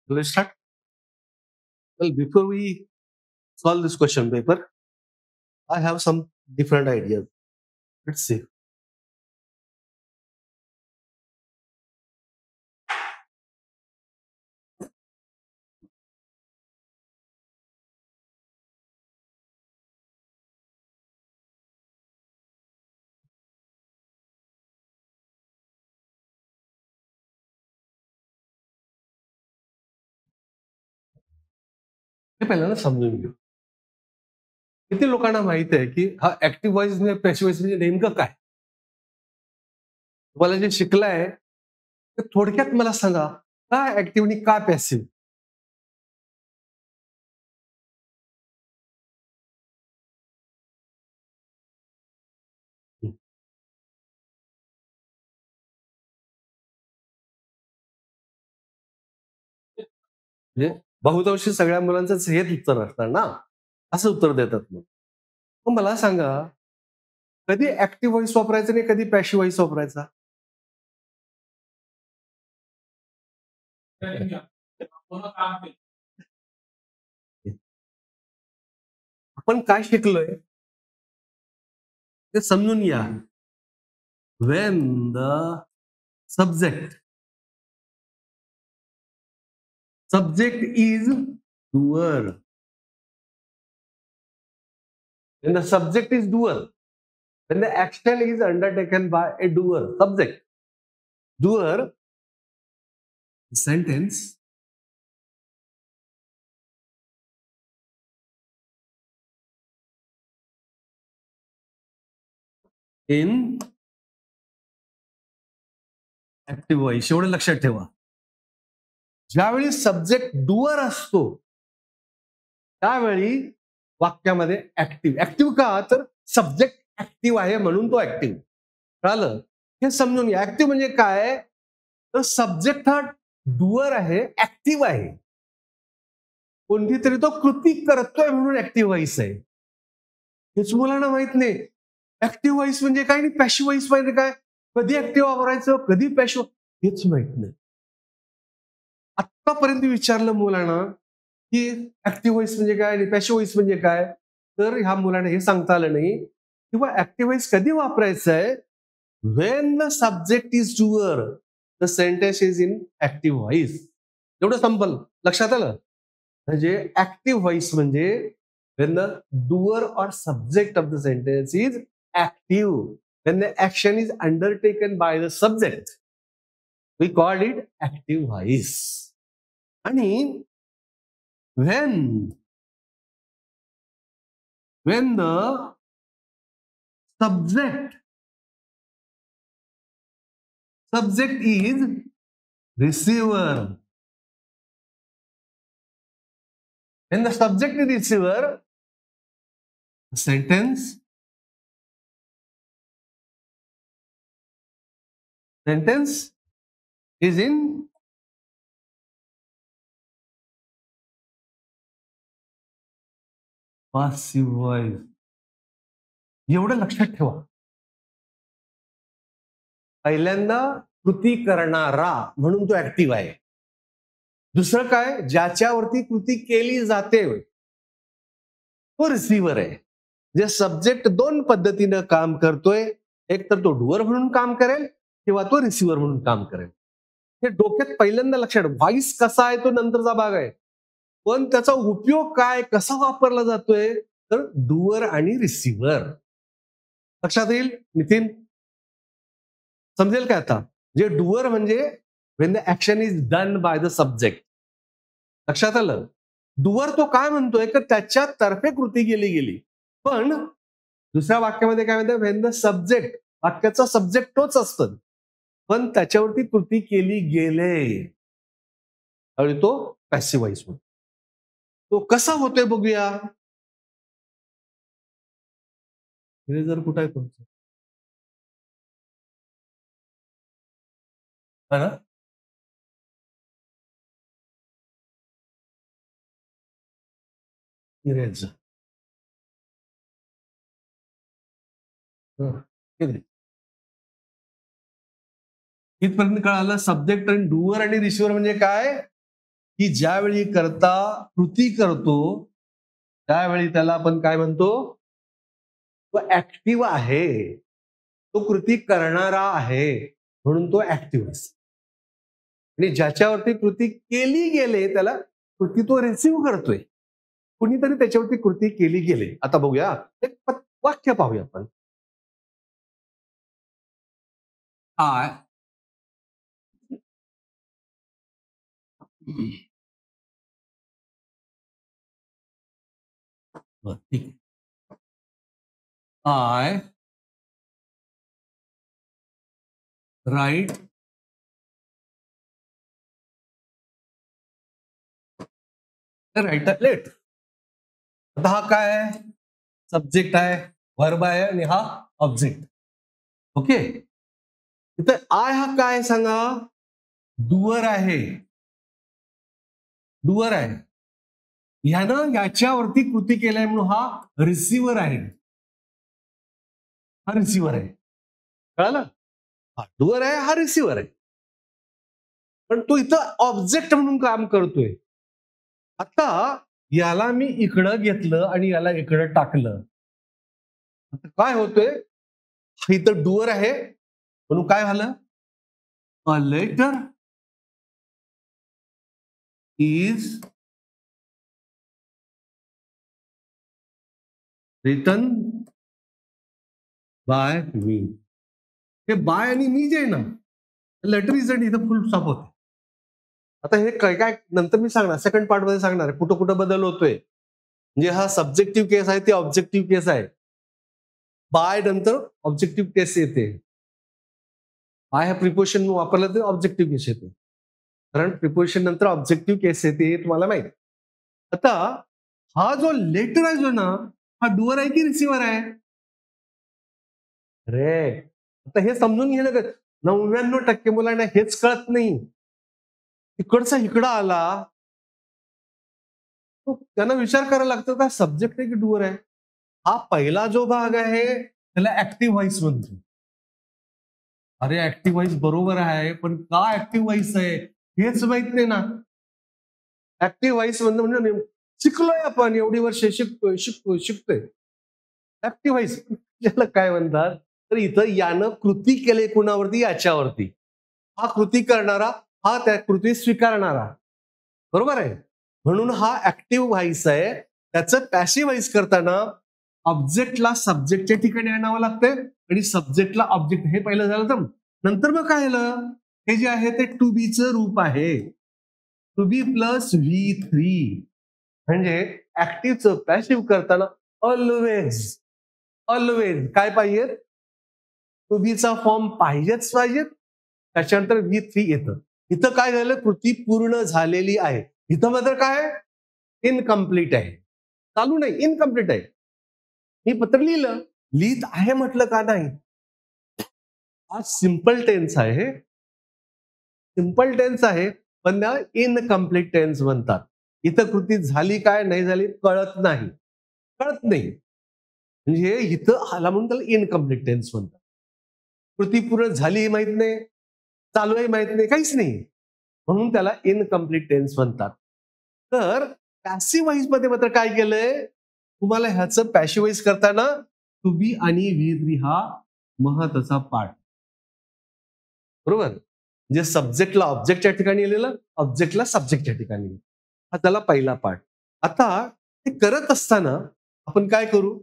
Let's start. Well, before we solve this question paper, I have some different ideas. Let's see. हे पहिल्यांदा समजून घेऊ. किती लोकांना माहित आहे की हा ऍक्टिव्ह व्हॉइस आणि पॅसिव्ह व्हॉइस म्हणजे नेमकं काय? तुम्हाला जे शिकलाय ते थोडक्यात मला सांगा, काय ऍक्टिव्ह आणि काय पॅसिव्ह? म्हणजे बहुतांशी सगळ्या मुलांचं हेच उत्तर असणार ना, असं उत्तर देतात मग. मग मला सांगा, कधी ऍक्टिव्ह व्हॉइस वापरायचा आणि कधी पॅसिव्ह व्हॉइस वापरायचा? आपण काय शिकलोय ते समजून घ्या. When the subject is doer. When the subject is doer, when the action is undertaken by a doer, subject, doer, sentence in active voice. एवढं लक्षात ठेवा. ज्यावेळी सब्जेक्ट डुअर असतो त्यावेळी वाक्यामध्ये ऍक्टिव्ह का, तर सब्जेक्ट ऍक्टिव्ह आहे म्हणून तो ऍक्टिव्ह. कळालं? हे समजून घ्या. ऍक्टिव्ह म्हणजे काय, तर सब्जेक्ट हा डुअर आहे, ऍक्टिव्ह आहे. कोणती तरी तो कृती करतोय म्हणून ऍक्टिव्ह व्हॉइस आहे. हेच मुलांना माहित नाही. ऍक्टिव्ह व्हॉइस म्हणजे काय आणि पॅसिव्ह व्हॉइस म्हणजे काय, कधी ऍक्टिव्ह वापरायचं कधी पॅसिव्ह हेच माहित नाही. आतापर्यंत विचारलं मुलांना की ऍक्टिव्ह व्हॉइस म्हणजे काय आणि पॅसिव्ह व्हॉइस म्हणजे काय, तर ह्या मुलांना हे सांगता आलं नाही किंवा ऍक्टिव्ह व्हॉइस कधी वापरायचं आहे. When the subject is doer, the sentence is in active voice. एवढं संपल. लक्षात आलं? म्हणजे ऍक्टिव्ह व्हॉइस म्हणजे when the doer or subject of the sentence is active, when the action is undertaken by the subject, we call it active voice. आणि when the subject is receiver, when the subject is receiver, the sentence is in passive voice. एवढं लक्षात ठेवा. पहिल्यांदा कृती करणारा म्हणून तो active आहे. दुसरं काय, ज्याच्यावरती कृती केली जाते तो रिसिव्हर आहे. जे सब्जेक्ट दोन पद्धतीनं काम करतोय, एक तर तो डुअर म्हणून काम करेल किंवा तो रिसिव्हर म्हणून काम करेल. हे डोक्यात पहिल्यांदा लक्षात. व्हॉइस कसा आहे तो नंतरचा भाग आहे, पण त्याचा उपयोग काय, कसा वापरला जातोय, तर डुअर आणि रिसिव्हर. लक्षात येईल नितीन? समजेल का आता? जे डुअर म्हणजे when the action is done by the subject. लक्षात आलं? डुअर तो काय म्हणतोय की त्याच्यातर्फे कृती केली गेली. पण दुसऱ्या वाक्यामध्ये काय म्हणतात, when the subject, वाक्याचा सब्जेक्ट तोच असतो पण त्याच्यावरती कृती केली गेले आणि तो पॅसिव्ह व्हॉइस होतो. तो कसा होतोय बघूया. जर कुठं आहे तुमचं ना, इरेजर. इथपर्यंत कळालं सब्जेक्ट आणि डुअर आणि रिसिव्हर म्हणजे काय. की ज्यावेळी करता कृती करतो त्यावेळी त्याला आपण काय म्हणतो, तो ऍक्टिव्ह आहे, तो कृती करणारा आहे, म्हणून तो ऍक्टिव्ह असतो. आणि ज्याच्यावरती कृती केली गेले त्याला कृती तो रिसिव्ह करतोय. कुणीतरी त्याच्यावरती कृती केली गेले. आता बघूया एक वाक्य पाहूया आपण. आय ठीक आहे. आय राईट राईट लेट. आता हा काय आहे, सब्जेक्ट आहे, वर्ब आहे आणि हा ऑब्जेक्ट. ओके, इथं आय हा काय सांगा, डुअर आहे. डुअर आहे, ह्यानं याच्यावरती कृती केलाय म्हणून हा रिसिव्हर आहे. हा रिसिव्हर आहे, कळालं? हा डुअर आहे, हा रिसिव्हर आहे, पण तो इथं ऑब्जेक्ट म्हणून काम करतोय. आता याला मी इकडं घेतलं आणि याला इकडं टाकलं, आता काय होतंय, इथं डुअर आहे म्हणून काय झालं, a letter is written by me. हे बाय आणि मी जे आहे ना, लेटर इज इथं फुल स्टॉप होते. आता हे काय काय नंतर मी सांगणार, सेकंड पार्ट मध्ये सांगणार कुठं कुठं बदल होतोय. म्हणजे हा सब्जेक्टिव्ह केस आहे, ते ऑब्जेक्टिव्ह केस आहे. बाय नंतर ऑब्जेक्टिव्ह केस येते. बाय ह्या प्रिपोजिशन वापरलं तर ऑब्जेक्टिव्ह केस येते, कारण प्रिपोजिशन नंतर ऑब्जेक्टिव्ह केस येते हे तुम्हाला माहिती. आता हा जो लेटर आहे जो ना, हा डुअर आहे की रिसिव्हर आहे? अरे आता हे समजून घेणं, 99% मुलांना हेच कळत नाही. इकडचा इकडं आला, त्यांना विचार करायला लागतो का सब्जेक्ट आहे की डुअर आहे. हा पहिला जो भाग आहे त्याला ऍक्टिव्ह व्हॉइस म्हणतो. अरे ऍक्टिव्ह व्हॉइस बरोबर आहे, पण का ऍक्टिव्ह व्हॉइस आहे हेच माहित नाही ना. ऍक्टिव्ह व्हॉइस म्हणजे शिकलोय आपण, एवढी वर्ष शिकतोय. ऍक्टिव्ह व्हॉइस याला काय म्हणतात, तर इथं यानं कृती केली कुणावरती, याच्यावरती. हा कृती करणारा, हा त्या कृती स्वीकारणारा, बरोबर आहे. म्हणून हा ऍक्टिव्ह व्हॉइस आहे. त्याचं पॅसिव्ह व्हॉइस करताना ऑब्जेक्टला सब्जेक्टच्या ठिकाणी आणावं लागतंय आणि सब्जेक्टला ऑब्जेक्ट, हे पहिलं झालं. तर नंतर मग काय झालं, हे जे आहे ते टू बीचं रूप आहे. टू बी प्लस V3, म्हणजे ऍक्टिव्हचं पॅसिव्ह करताना ऑलवेज ऑलवेज काय पाहिजे, टू बीचा फॉर्म पाहिजेच पाहिजे, त्याच्यानंतर V3 येतं. इथं काय झालं, कृती पूर्ण झालेली आहे. इथं मात्र काय इनकम्प्लीट आहे, चालू नाही, इनकम्प्लीट आहे. मी पत्र लिहिलं, लिहित आहे म्हटलं का नाही. हा सिंपल टेन्स आहे, सिंपल टेन्स आहे, पण इनकम्प्लीट टेन्स म्हणतात. इथं कृती झाली काय नाही झाली कळत नाही, कळत नाही, म्हणजे इथं आला म्हणून त्याला इनकम्प्लीट टेन्स म्हणतात. कृती पूर्ण झाली हे माहित नाही, चालू आहे माहित नाही, काहीच नाही, म्हणून त्याला इनकम्प्लीट टेन्स म्हणतात. तर पॅसिव्ह व्हॉइस मध्ये मात्र काय केलंय, तुम्हाला ह्याचं पॅसिव्ह व्हॉइस करताना टू बी आणि V3 हा महत्वाचा पार्ट, बरोबर. म्हणजे सब्जेक्टला ऑब्जेक्टच्या ठिकाणी लिहिलेलं, ऑब्जेक्टला सब्जेक्टच्या ठिकाणी, हा त्याला पहिला पार्ट. आता हे करत असताना आपण काय करू,